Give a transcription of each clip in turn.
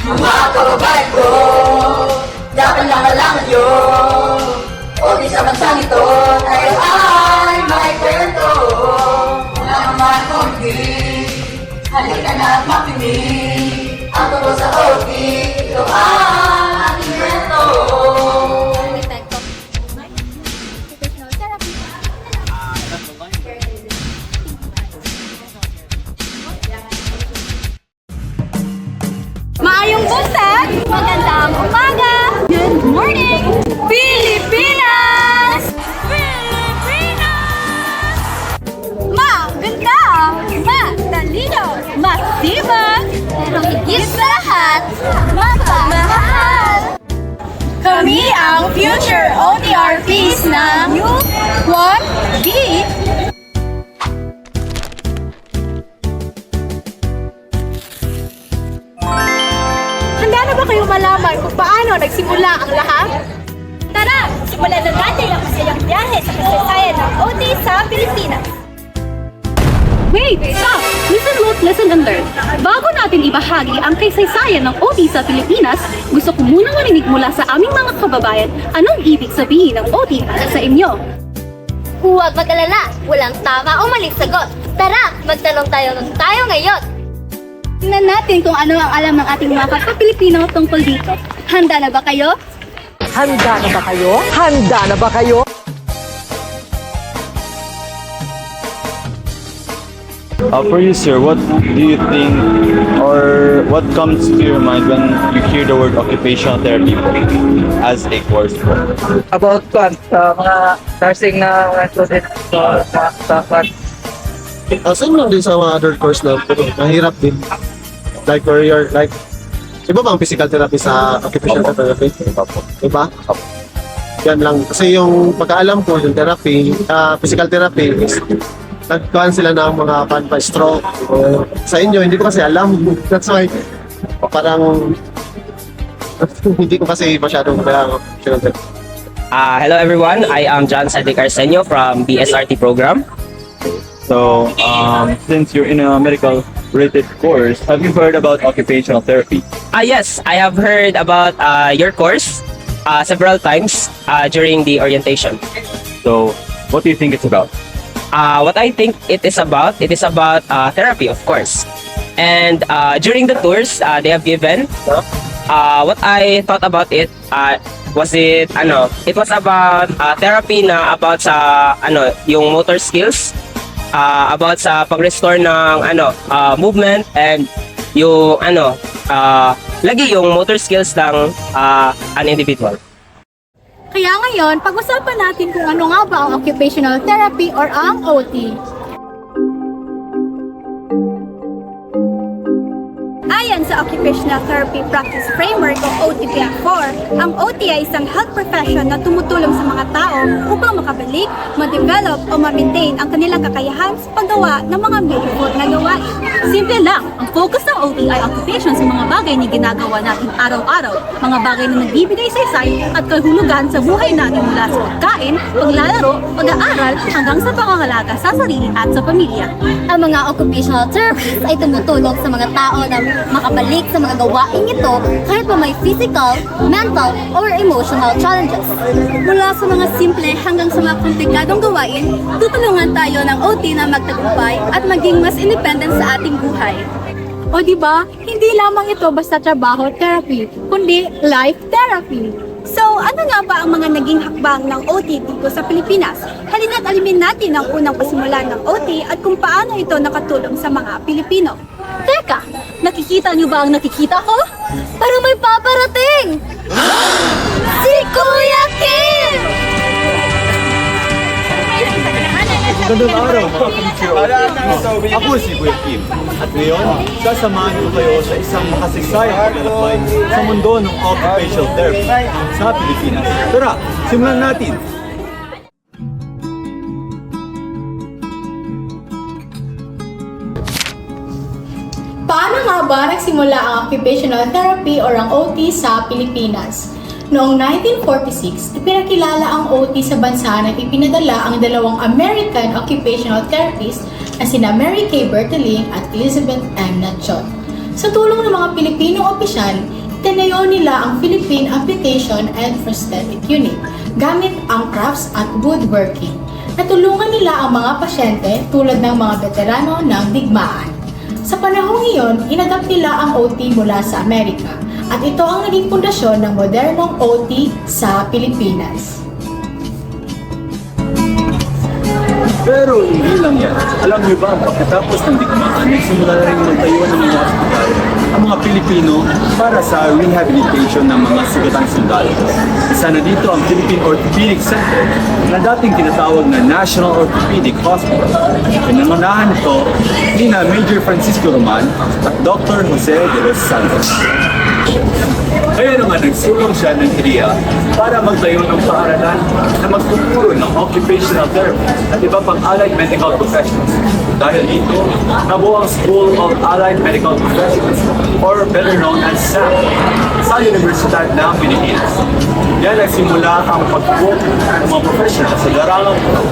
Mga kababayan ko, dapat langalangan yun. O di sa bansang ito, tayo ay may kwento. Mga mga konti, halika na at makinig. Ang tungkol sa OT, ito ang ating kwento. Maayong buntag! Magandang umaga! Good morning! Pilipinas! Pilipinas! Maganda! Matalino! Masibag! Pero higit sa lahat, mapamahal! Kami ang future OTRPs ng U1B. Handa na ba kayo malaman kung paano nagsimula ang lahat? Tara, simulan na natin ang masayang biyahe sa kasaysayan ng OT sa Pilipinas. Wait! Stop! Listen and learn. Bago natin ibahagi ang kaysaysayan ng OT sa Pilipinas, gusto ko munang marinig mula sa aming mga kababayan anong ibig sabihin ng OT para sa inyo. Huwag mag-alala, walang tama o maling sagot. Tara, magtanong tayo ngayon. Tingnan natin kung ano ang alam ng ating mga kapwa-Pilipino tungkol dito. Handa na ba kayo? Handa na ba kayo? Handa na ba kayo? For you, sir, what do you think or what comes to your mind when you hear the word occupational therapy as a course po? About sa mga nursing na student sa mga staff. Same lang din sa mga other course na mahirap din. Like where you're like, iba ba ang physical therapy sa occupational therapy? Iba? Yan lang. Kasi yung pagkaalam ko, yung therapy, physical therapy is nagkuhan sila ng mga pan-stroke. Sa inyo, hindi ko kasi alam. That's why, parang hindi ko kasi masyadong occupational therapy. Hello everyone, I am John Cedric Arsenio from BSRT program. So, since you're in a medical rated course, have you heard about occupational therapy? Yes, I have heard about your course several times during the orientation. So, what do you think it's about? What I think it is about therapy, of course. And during the tours they have given, what I thought about it it was about therapy na about sa yung motor skills, about sa pag-restore ng movement and yung lagi yung motor skills ng an individual. Kaya ngayon, pag-usapan natin kung ano nga ba ang occupational therapy or ang OT. Ayon sa Occupational Therapy Practice Framework o OTPF4, ang OT ay isang health profession na tumutulong sa mga tao upang makabalik, ma-develop o ma-maintain ang kanilang kakayahan sa paggawa ng mga meaningful na gawain. Simple lang, ang focus ng OT ay occupation sa mga bagay na ginagawa natin araw-araw, mga bagay na nagbibigay saysay at kahulugan sa buhay natin mula sa pagkain, paglalaro, pag-aaral, hanggang sa pangangalaga sa sarili at sa pamilya. Ang mga occupational therapists ay tumutulong sa mga tao na makabalik sa mga gawain ito kahit pa may physical, mental, or emotional challenges. Mula sa mga simple hanggang sa mga komplikadong gawain, tutulungan tayo ng OT na magtagumpay at maging mas independent sa ating buhay. O diba, hindi lamang ito basta trabaho therapy, kundi life therapy. So, ano nga ba ang mga naging hakbang ng OT dito sa Pilipinas? Halina't alimin natin ang unang pasimulan ng OT at kung paano ito nakatulong sa mga Pilipino. Teka, nakikita niyo ba ang nakikita ko? Parang may paparating! Si Kuya Kim! Magandang araw mga future OT. Ako si Kuya Kim. At ngayon, sasamahan ko kayo sa isang makasaysayang paglalakbay sa mundo ng occupational therapy sa Pilipinas. Tara, simulan natin! Paano nga ba nagsimula ang occupational therapy or ang OT sa Pilipinas? Noong 1946, ipinakilala ang OT sa bansa na ipinadala ang dalawang American occupational therapists na sina Mary Kay Berteling at Elizabeth M. Natchon. Sa tulong ng mga Pilipinong opisyal, tinayo nila ang Philippine Amputation and Prosthetic Unit gamit ang crafts at woodworking. Natulungan nila ang mga pasyente tulad ng mga veterano ng digmaan. Sa panahong iyon, inadapt nila ang OT mula sa Amerika at ito ang naging pundasyon ng modernong OT sa Pilipinas. Pero hindi lang yan. Alam niyo ba, pagkatapos ng digmaan, nagsimula na rin magtayo ng mga ospital ang mga Pilipino para sa rehabilitation ng mga sugatang sundalo. Isa na dito ang Philippine Orthopedic Center na dating tinatawag na National Orthopedic Hospital. Pinangunahan ito ni na Major Francisco Roman at Dr. Jose de los Santos. Kaya naman nagsulong siya ng ideya para magtayo ng paaralan na magtuturo ng occupational therapy at iba pang allied medical professionals. Dahil dito, nabuo ang School of Allied Medical Professionals or better known as SAP sa Universidad ng Pilipinas. Yan nagsimula ang pagbuo ng mga professionals sa larangang ito.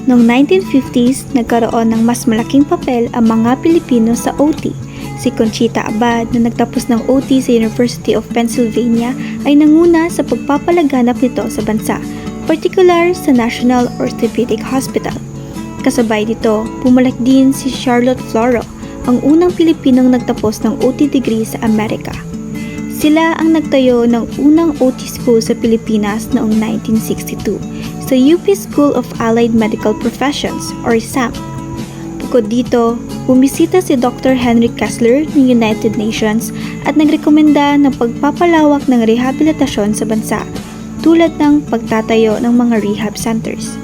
Noong 1950s, nagkaroon ng mas malaking papel ang mga Pilipino sa OT. Si Conchita Abad na nagtapos ng OT sa University of Pennsylvania ay nanguna sa pagpapalaganap nito sa bansa, particular sa National Orthopedic Hospital. Kasabay dito, bumalik din si Charlotte Floro, ang unang Pilipinong nagtapos ng OT degree sa Amerika. Sila ang nagtayo ng unang OT school sa Pilipinas noong 1962 sa UP School of Allied Medical Professions or SAP. Bukod dito, bumisita si Dr. Henry Kessler ng United Nations at nagrekomenda ng pagpapalawak ng rehabilitasyon sa bansa tulad ng pagtatayo ng mga rehab centers.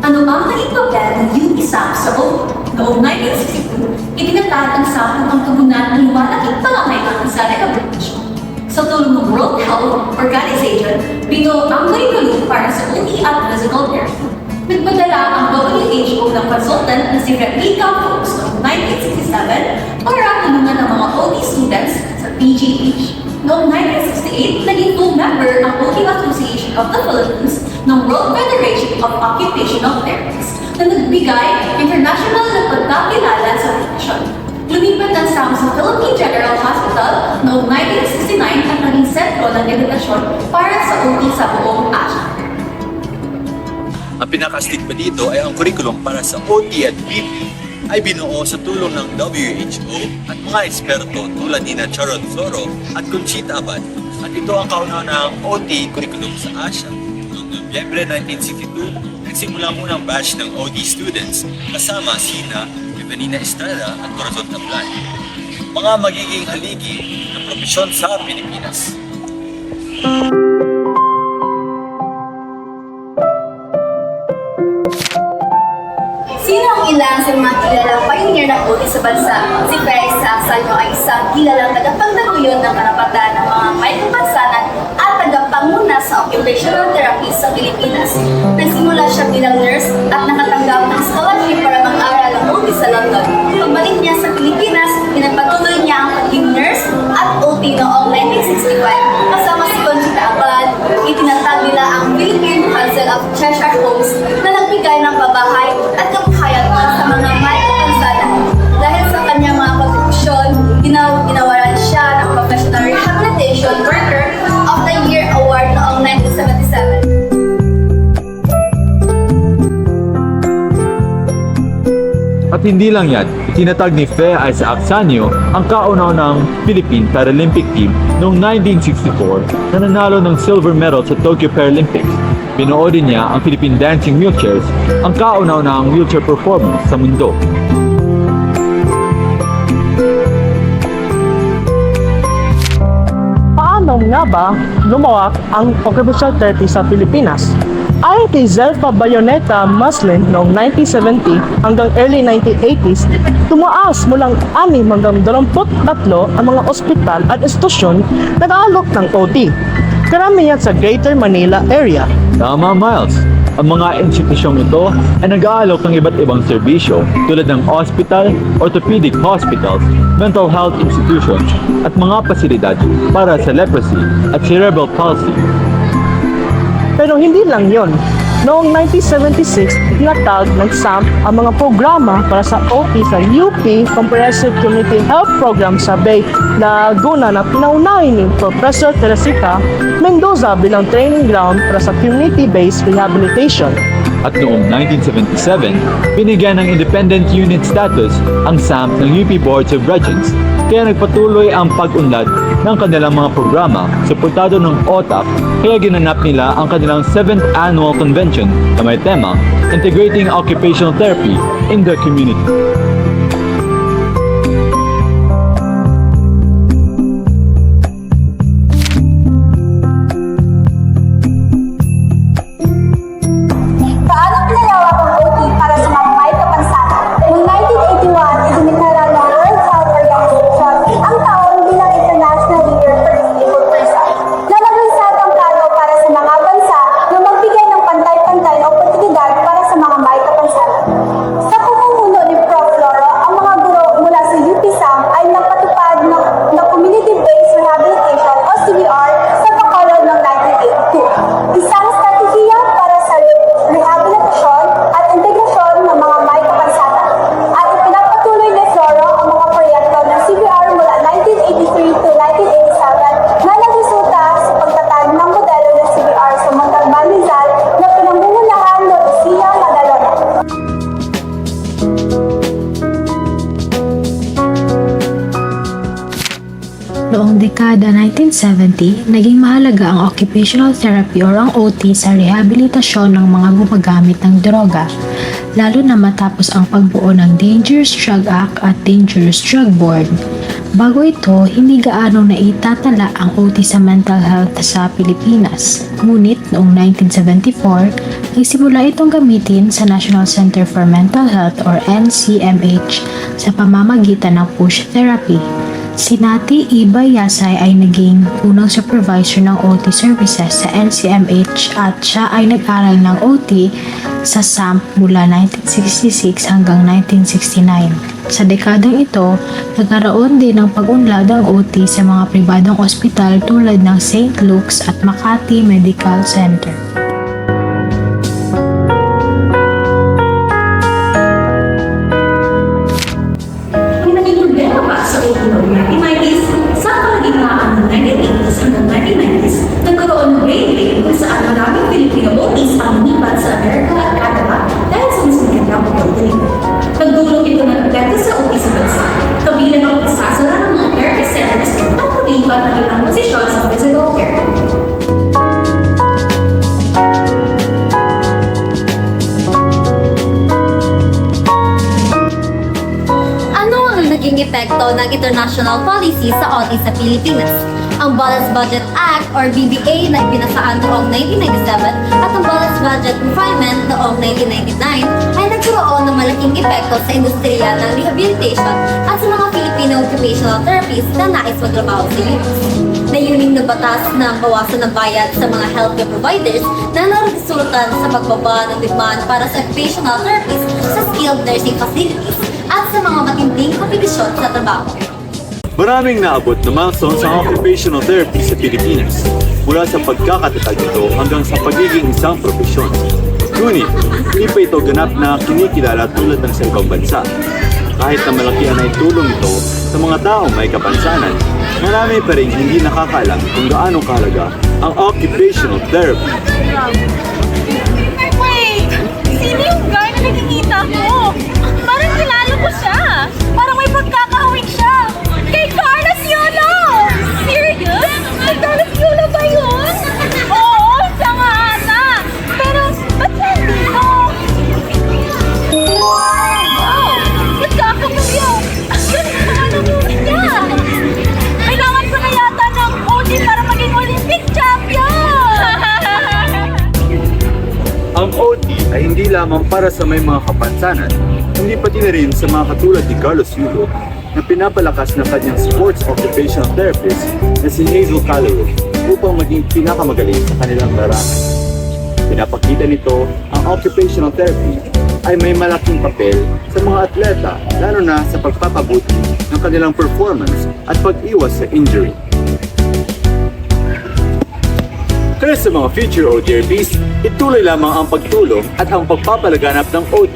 Ano ang naging papel ng UNISAP sa OT? Noong 1962, itinatag ang SAP ng tugunan ng malaking pangangailangan sa rehabilitasyon. Sa tulong ng World Health Organization, binuo ang curriculum para sa OT at physical therapy. Nagpadala ang WHO ng consultant na si Frederica Fox noong 1967 para tulungan ang mga OT students sa PGH. Noong 1968, naging full member ang OT Association of the Philippines ng World Federation of Occupational Therapists na nagbigay international na pagkakilala sa profesyon. Lumipat ang SAM sa Philippine General Hospital noong 1969 at naging sentro ng edukasyon para sa OT sa buong Asia. Ang pinakastig pa dito ay ang curriculum para sa OT at BP ay binuo sa tulong ng WHO at mga eksperto tulad ni Charlotte Floro at Conchita Abad. At ito ang kauna ng OT curriculum sa Asia. Noong Nobyembre 1962, nagsimula muna ang batch ng OT students kasama sina Evanina Estrada at Corazon Tablan. Mga magiging haligi ng propesyon sa Pilipinas. Sino ang ilan sa mga kilalang pioneer ng OT sa bansa? Si Felix Saxano ay isang kilalang tagapagtaguyod ng karapatan ng mga may kapansanan at tagapanguna sa occupational therapy sa Pilipinas. Nagsimula siya bilang nurse at nakatanggap ng scholarship para mag-aral ng OT sa London. Pagbalik niya sa Pilipinas, pinagpatuloy niya ang pagiging nurse at OT noong 1965. Kasama si Conchita Abad, itinatag nila ang Philippine Council of Cheshire Homes na nagbigay ng pabahay at kabuhayan sa mga may kapansanan. Dahil sa kanyang mga kontribusyon, ginawaran siya ng Professional Rehabilitation Worker of the Year Award noong 1977. At hindi lang yan, itinatag ni Fe Isaac Sanyo ang kauna-unang Philippine Paralympic Team noong 1964 na nanalo ng silver medal sa Tokyo Paralympics. Binuo din niya ang Philippine Dancing Wheelchairs, ang kauna-unahang wheelchair performance sa mundo. Paano nga ba lumawak ang occupational therapy sa Pilipinas? Ayon kay Zelfa Bayoneta Maslin noong 1970 hanggang early 1980s, tumaas mulang 6 hanggang 23 ang mga ospital at institusyon na nag-aalok ng OT. Karamihan sa Greater Manila area. Tama, Miles. Ang mga institusyong ito ay nag-aalok ng iba't ibang serbisyo tulad ng hospital, orthopedic hospitals, mental health institutions, at mga pasilidad para sa leprosy at cerebral palsy. Pero hindi lang yon. Noong 1976, tinatag ng SAMP ang mga programa para sa OT sa UP Comprehensive Community Health Program sa Bay Laguna na pinaunahin ni Professor Teresita Mendoza bilang training ground para sa community-based rehabilitation. At noong 1977, binigyan ng independent unit status ang SAMP ng UP Boards of Regents. Kaya nagpatuloy ang pag-unlad ng kanilang mga programa, suportado ng OTAP, kaya ginanap nila ang kanilang 7th Annual Convention na may tema Integrating Occupational Therapy in the Community. Paano pinalawak ang OT para sa mga may kapansanan? Noong 1981, idineklara ng World Health Organization ang taon bilang International Year for Disabled Persons na naglansad ang plano para sa mga bansa na magbigay ng pantay-pantay na oportunidad para sa mga may kapansanan. Sa pamumuno ni Prof. Loro, ang mga guro mula sa UP-SAM ay nagpatupad ng Community-Based Rehabilitation o CBR sa Bacolod noong 1982. Isang strategiya para sa rehabilitasyon at integrasyon ng mga may kapansanan. At ipinagpatuloy ni Floro ang mga proyekto ng CBR mula 1983 to 1987 na nagresulta sa pagtatag ng modelo ng CBR sa Montalban, Rizal na pinangungunahan ni Lucia Madalona. Noong dekada 1970, naging mahalaga ang occupational therapy or ang OT sa rehabilitasyon ng mga gumagamit ng droga, lalo na matapos ang pagbuo ng Dangerous Drug Act at Dangerous Drug Board. Bago ito, hindi gaano naitatala ang OT sa mental health sa Pilipinas. Ngunit noong 1974, nagsimula itong gamitin sa National Center for Mental Health or NCMH sa pamamagitan ng push therapy. Si Nati Iba Yasay ay naging unang supervisor ng OT services sa NCMH at siya ay nag-aral ng OT sa SAMP mula 1966 hanggang 1969. Sa dekadang ito, nagkaroon din ng pag-unlad ang OT sa mga pribadong ospital tulad ng St. Luke's at Makati Medical Center. Naging problema pa sa OT noong 1990s, sa kalagitnaan ng 1980s hanggang 1990s, nagkaroon ng railway kung saan maraming Filipino OTs ang lumipat sa Amerika at Canada dahil sa mas magandang pagdating. Nagdulot ito ng epekto sa OT sa bansa, kabilang ang pagsasara ng mga therapy centers at paglipat ng ilang posisyon sa physical care. Ano ang naging epekto ng international policy sa OT sa Pilipinas? Ang Balanced Budget Act or BBA na ibinasaan noong 1997 at ang Balanced Budget Refinement noong 1999 ay nagkaroon ng malaking epekto sa industriya ng rehabilitation at sa mga Filipino occupational therapists na nais magtrabaho sa UP. Layunin ng batas na bawasan ng bayad sa mga healthcare providers na nagresultan sa pagbaba ng demand para sa occupational therapists sa skilled nursing facilities at sa mga matinding kompetisyon sa trabaho. Maraming naabot na milestones ang occupational therapy sa Pilipinas, mula sa pagkakatatag nito hanggang sa pagiging isang propesyon. Ngunit, hindi pa ito ganap na kinikilala tulad ng sa ibang bansa. Kahit na malaki ang naitulong ito sa mga taong may kapansanan, marami pa rin hindi nakakaalam kung gaano kahalaga ang occupational therapy. Wait! Sino yung guy na nakikita ko? Parang kilala ko siya! Parang may pagkakahawig siya! Kay Carlos Yolo! Serious? Kay Carlos Yolo ba yun? Oo, siya nga ata! Pero, ba't siya dito? Wow! Nagkakapagyo! Ganun naman ang movie niya! Kailangan ko na yata ng OT para maging Olympic champion! Ang OT ay hindi lamang para sa may mga kapansanan, hindi pati na rin sa mga katulad ni Carlos Yulo na pinapalakas ng kanyang sports occupational therapist na si Hazel Calloway upang maging pinakamagaling sa kanilang larangan. Pinapakita nito ang occupational therapy ay may malaking papel sa mga atleta, lalo na sa pagpapabuti ng kanilang performance at pag-iwas sa injury. Kaya Para sa mga future OTRPs, ituloy lamang ang pagtulong at ang pagpapalaganap ng OT.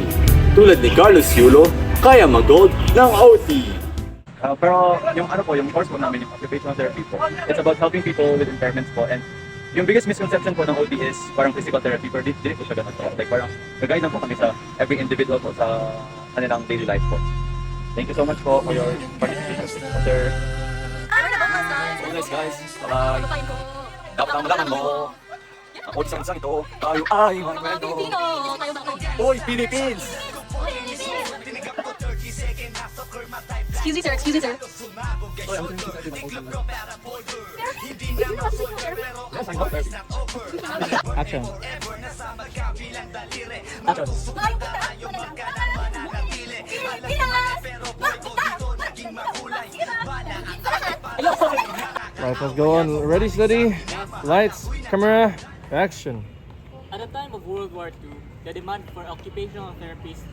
Tulad ni Carlos Yulo, kaya mag-gold ng OT. Pero yung ano po, yung course po namin, yung occupational therapy po, it's about helping people with impairments po. And yung biggest misconception po ng OT is parang physical therapy, pero dili po siya ganun po. Like parang nag-guide lang po kami sa every individual po sa kanilang daily life po. Thank you so much po for your participation, sir. So nice guys, dapat ang malaman mo, ang OT sa bansang ito, tayo ay mga kwento. Uy, Philippines! Excuse me, sir. Excuse me, sir. Action. Right, let's go on. Ready, steady. Lights, camera, action. At the time of World War II, the demand for occupational therapists